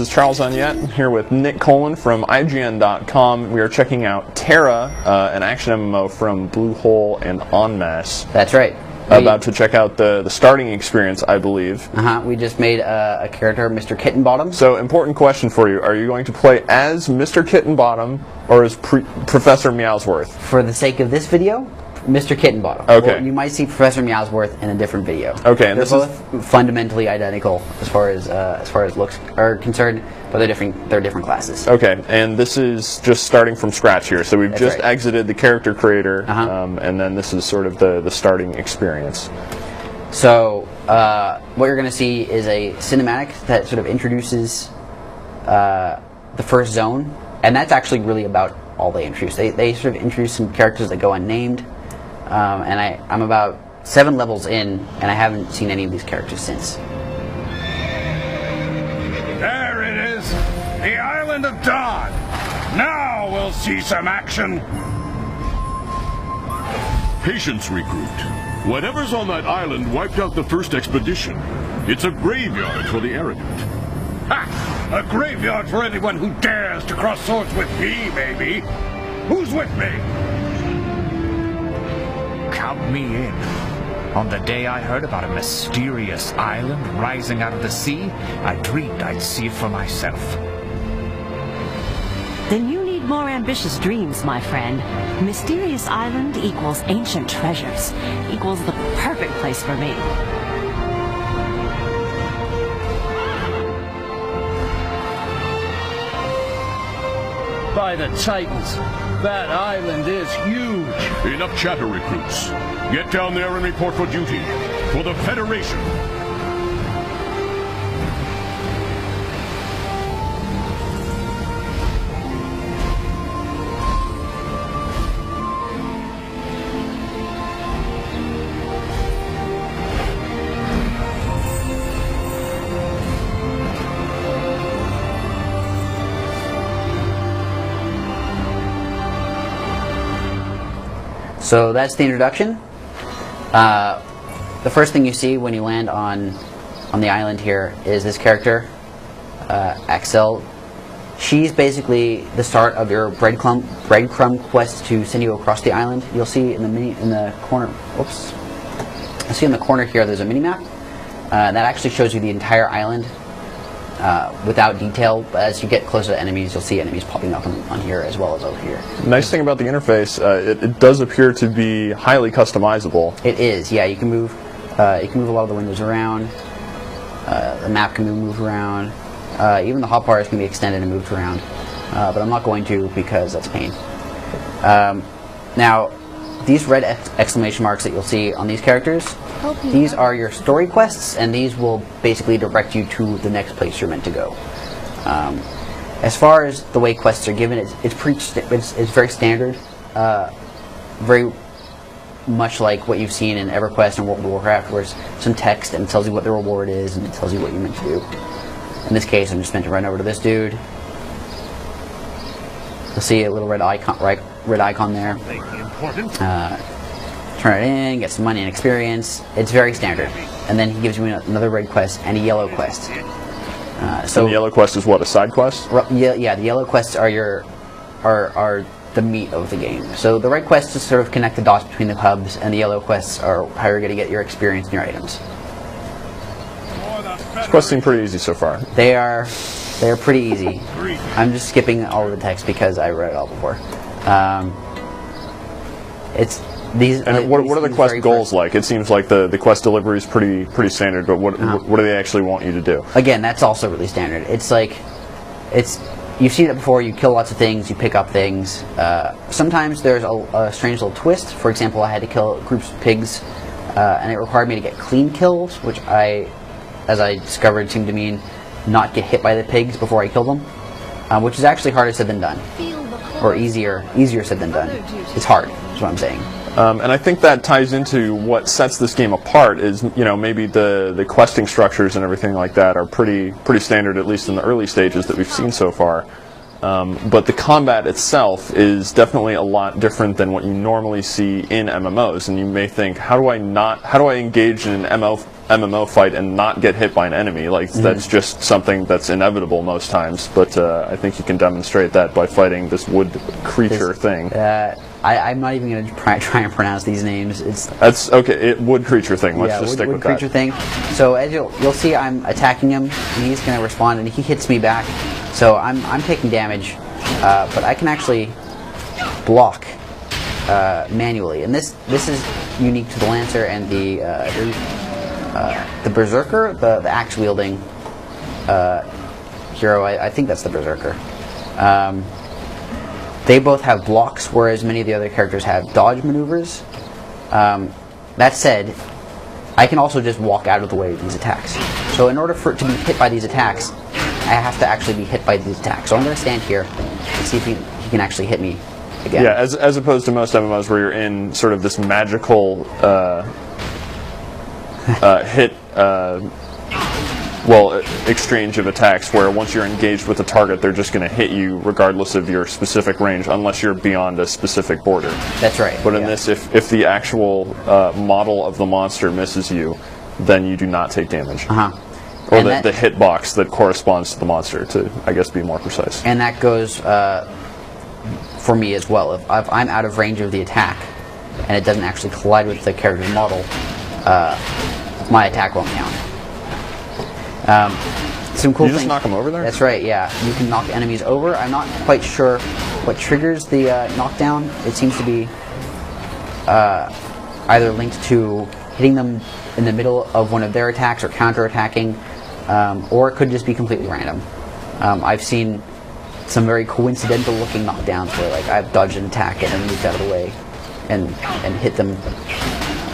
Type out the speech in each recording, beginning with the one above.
This is Charles Oniet here with Nick Colin from IGN.com. We are checking out TERA, an action MMO from Blue Hole and Enmasse. That's right. About to check out the starting experience, I believe. We just made a character, Mr. Kittenbottom. So, important question for you. Are you going to play as Mr. Kittenbottom or as Professor Meowsworth? For the sake of this video, Mr. Kittenbottom. Okay. Well, you might see Professor Meowsworth in a different video. Okay, and they're both fundamentally identical as far as looks are concerned, but they're different classes. Okay, and this is just starting from scratch here. So we've just exited the character creator, and then this is sort of the starting experience. So what you're going to see is a cinematic that sort of introduces the first zone, and that's actually really about all they introduce. They sort of introduce some characters that go unnamed. And I'm about 7 levels in, and I haven't seen any of these characters since. There it is! The Island of Dawn! Now we'll see some action! Patience, recruit. Whatever's on that island wiped out the first expedition. It's a graveyard for the arrogant. Ha! A graveyard for anyone who dares to cross swords with me, baby! Who's with me? Count me in. On the day I heard about a mysterious island rising out of the sea, I dreamed I'd see it for myself. Then you need more ambitious dreams, my friend. Mysterious island equals ancient treasures, equals the perfect place for me. By the Titans, that island is huge. Enough chatter, recruits. Get down there and report for duty. For the Federation. So that's the introduction. The first thing you see when you land on the island here is this character, Axel. She's basically the start of your breadcrumb quest to send you across the island. You'll see in the corner. Whoops. I see in the corner here. There's a mini map that actually shows you the entire island. Without detail, but as you get closer to enemies, you'll see enemies popping up on here as well as over here. Nice thing about the interface, it does appear to be highly customizable. It is, yeah. You can move a lot of the windows around. The map can be moved around. Even the hotbars can be extended and moved around. But I'm not going to because that's pain. Now, these red exclamation marks that you'll see on these characters, these are your story quests, and these will basically direct you to the next place you're meant to go. As far as the way quests are given, it's very standard, very much like what you've seen in EverQuest and World of Warcraft, where it's some text and it tells you what the reward is and it tells you what you're meant to do. In this case, I'm just meant to run over to this dude. You'll see a little red icon there. Turn it in, get some money and experience. It's very standard. And then he gives you another red quest and a yellow quest. So the yellow quest is what, a side quest? Yeah, the yellow quests are are the meat of the game. So the red quests just sort of connect the dots between the hubs, and the yellow quests are how you're going to get your experience and your items. These quests seem pretty easy so far. They're pretty easy. I'm just skipping all of the text because I read it all before. What are the quest goals like? It seems like the quest delivery is pretty standard, but what do they actually want you to do? Again, that's also really standard. You've seen it before. You kill lots of things, you pick up things. Sometimes there's a strange little twist. For example, I had to kill groups of pigs, and it required me to get clean kills, which as I discovered, seemed to mean not get hit by the pigs before I killed them, which is actually harder said than done, or easier said than done. It's hard, is what I'm saying. And I think that ties into what sets this game apart is, maybe the questing structures and everything like that are pretty standard, at least in the early stages that we've seen so far. But the combat itself is definitely a lot different than what you normally see in MMOs. And you may think, how do I engage in an MMO fight and not get hit by an enemy. Like that's just something that's inevitable most times. But I think you can demonstrate that by fighting this wood creature thing. I'm not even going to try and pronounce these names. That's okay. Wood creature thing. Let's just stick with that. Wood creature thing. So as you'll see, I'm attacking him, and he's going to respond, and he hits me back. So I'm taking damage, but I can actually block manually, and this is unique to the Lancer and the Berserker, the axe wielding hero. I think that's the Berserker. They both have blocks, whereas many of the other characters have dodge maneuvers. That said, I can also just walk out of the way of these attacks. So in order for it to be hit by these attacks, I have to actually be hit by these attacks. So I'm going to stand here and see if he can actually hit me again. Yeah, as opposed to most MMOs where you're in sort of this magical hit exchange of attacks where once you're engaged with a target, they're just going to hit you regardless of your specific range, unless you're beyond a specific border. That's right. But in this, if the actual model of the monster misses you, then you do not take damage. Or the hitbox that corresponds to the monster, to, I guess, be more precise. And that goes for me as well. If I'm out of range of the attack, and it doesn't actually collide with the character's model, my attack won't count. Some cool you things. Just knock them over there? That's right, yeah. You can knock enemies over. I'm not quite sure what triggers the knockdown. It seems to be either linked to hitting them in the middle of one of their attacks or counter-attacking, or it could just be completely random. I've seen some very coincidental-looking knockdowns where, like, I've dodged an attack and then moved out of the way and hit them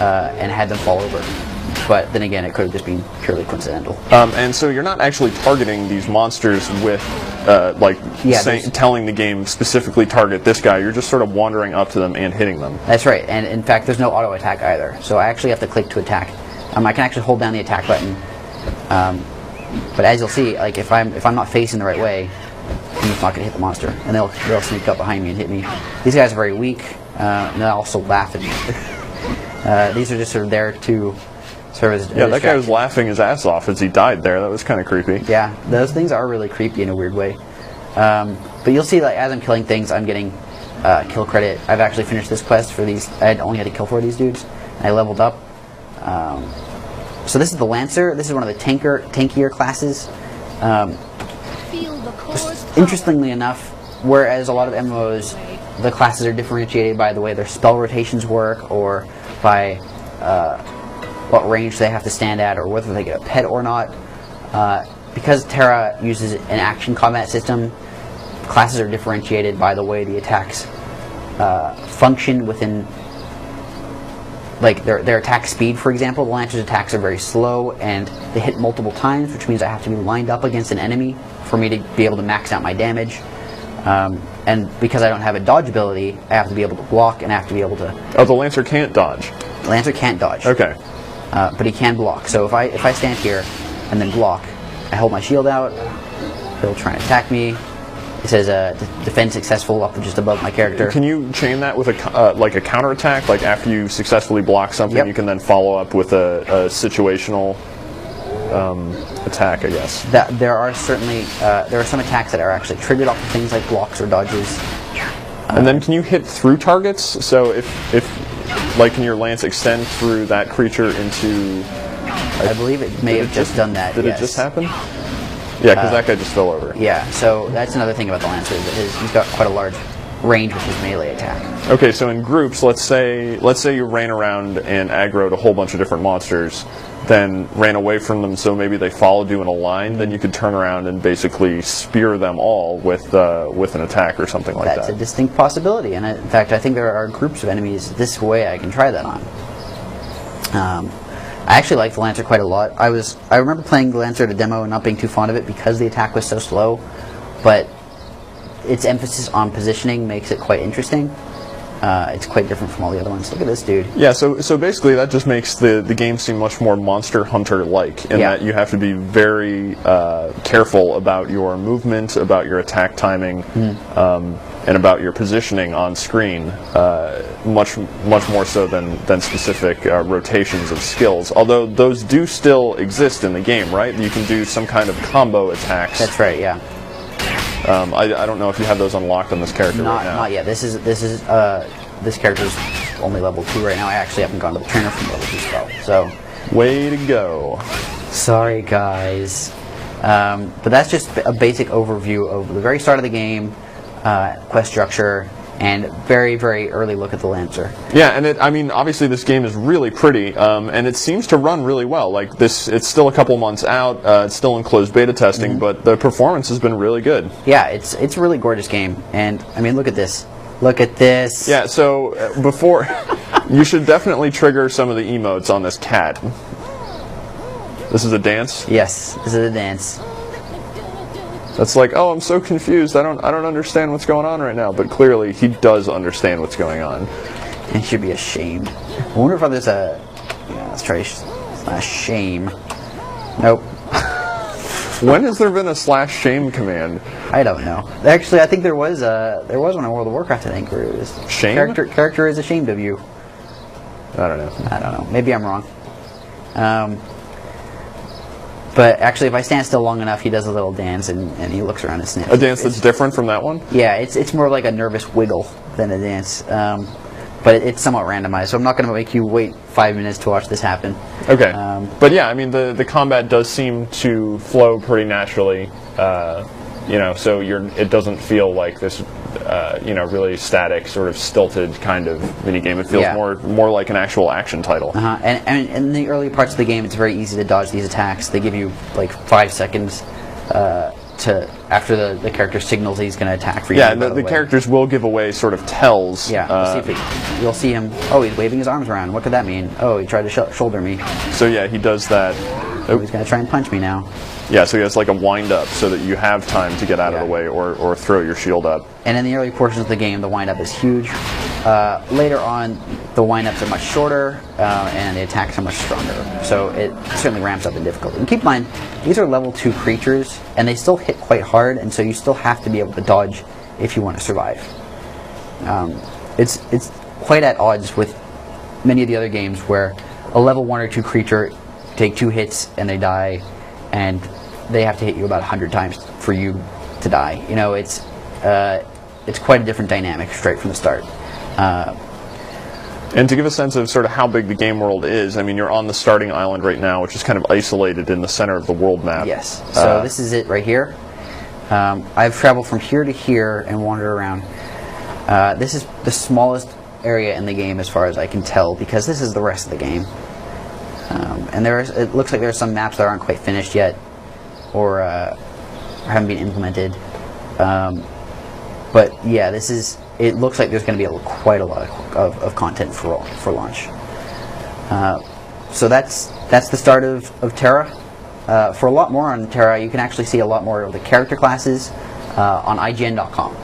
and had them fall over. But then again, it could have just been purely coincidental. And so you're not actually targeting these monsters with, telling the game specifically target this guy. You're just sort of wandering up to them and hitting them. That's right. And in fact, there's no auto attack either. So I actually have to click to attack. I can actually hold down the attack button. But as you'll see, like if I'm not facing the right way, I'm just not going to hit the monster, and they'll sneak up behind me and hit me. These guys are very weak, and they also laugh at me. These are just sort of there to serve as yeah, that guy was laughing his ass off as he died there. That was kind of creepy. Yeah, those things are really creepy in a weird way. But you'll see, like, as I'm killing things, I'm getting kill credit. I've actually finished this quest for these. I only had to kill 4 of these dudes, and I leveled up. So this is the Lancer. This is one of the tankier classes. Interestingly enough, whereas a lot of MMOs, the classes are differentiated by the way their spell rotations work, or by what range they have to stand at, or whether they get a pet or not. Because Terra uses an action combat system, classes are differentiated by the way the attacks function within, like their attack speed. For example, the Lancer's attacks are very slow and they hit multiple times, which means I have to be lined up against an enemy for me to be able to max out my damage. And because I don't have a dodge ability, I have to be able to block, and I have to be able to... Oh, the Lancer can't dodge. The Lancer can't dodge. Okay. But he can block. So if I stand here and then block, I hold my shield out, he'll try and attack me. It says defend successful up just above my character. Can you chain that with a counterattack? Like after you successfully block something, Yep. you can then follow up with a situational attack, I guess. There are certainly there are some attacks that are actually triggered off of things like blocks or dodges. And then can you hit through targets? So if like, can your lance extend through that creature into... I believe it may have just done that. Did yes. it just happen? Yeah, because that guy just fell over. Yeah, so that's another thing about the Lancer, is he's got quite a large range with his melee attack. Okay, so in groups, let's say you ran around and aggroed a whole bunch of different monsters, then ran away from them, so maybe they followed you in a line, then you could turn around and basically spear them all with an attack or something like that. That's a distinct possibility, and in fact, I think there are groups of enemies this way I can try that on. I actually like the Lancer quite a lot. I remember playing the Lancer at a demo and not being too fond of it because the attack was so slow, but its emphasis on positioning makes it quite interesting. It's quite different from all the other ones. Look at this dude. Yeah, so basically that just makes the game seem much more Monster Hunter-like in that you have to be very careful about your movement, about your attack timing, and about your positioning on screen, much more so than specific rotations of skills. Although those do still exist in the game, right? You can do some kind of combo attacks. That's right, yeah. I don't know if you have those unlocked on this character right now. Not yet. This character's only level 2 right now. I actually haven't gone to the trainer from level 2 spell. So, way to go. Sorry, guys. But that's just a basic overview of the very start of the game, quest structure, and very, very early look at the Lancer. Yeah, and I mean, obviously this game is really pretty, and it seems to run really well. Like it's still a couple months out, it's still in closed beta testing, but the performance has been really good. Yeah, it's a really gorgeous game, and I mean, look at this. Look at this. Yeah, so before, you should definitely trigger some of the emotes on this cat. This is a dance? Yes, this is a dance. That's like, oh, I'm so confused. I don't understand what's going on right now. But clearly, he does understand what's going on. He should be ashamed. I wonder if there's a. Yeah, let's try /shame. Nope. When has there been a /shame command? I don't know. Actually, I think there was one in World of Warcraft. I think where it was shame. Character is ashamed of you. I don't know. Maybe I'm wrong. But actually, if I stand still long enough, he does a little dance and he looks around and sniffs. A dance that's different from that one? Yeah, it's more like a nervous wiggle than a dance. But it's somewhat randomized, so I'm not going to make you wait 5 minutes to watch this happen. Okay. But yeah, I mean, the combat does seem to flow pretty naturally. So it doesn't feel like this, really static, sort of stilted kind of minigame. It feels more like an actual action title. And in the early parts of the game, it's very easy to dodge these attacks. They give you like 5 seconds after the character signals he's going to attack for you. Yeah, the characters will give away sort of tells. Yeah, you'll see him. Oh, he's waving his arms around. What could that mean? Oh, he tried to shoulder me. So yeah, he does that. Oh, he's going to try and punch me now. Yeah, so he has like a wind-up so that you have time to get out of the way or throw your shield up. And in the early portions of the game, the wind-up is huge. Later on, the wind-ups are much shorter, and the attacks are much stronger. So it certainly ramps up in difficulty. And keep in mind, these are level 2 creatures, and they still hit quite hard, and so you still have to be able to dodge if you want to survive. It's quite at odds with many of the other games where a level 1 or 2 creature take 2 hits and they die, and they have to hit you about 100 times for you to die. It's quite a different dynamic straight from the start. And to give a sense of sort of how big the game world is, I mean, you're on the starting island right now, which is kind of isolated in the center of the world map. Yes. So this is it right here. I've traveled from here to here and wandered around. This is the smallest area in the game as far as I can tell, because this is the rest of the game. And it looks like there are some maps that aren't quite finished yet, or haven't been implemented. But yeah, it looks like there's going to be quite a lot of content for launch. So that's the start of Tera. For a lot more on Tera, you can actually see a lot more of the character classes on IGN.com.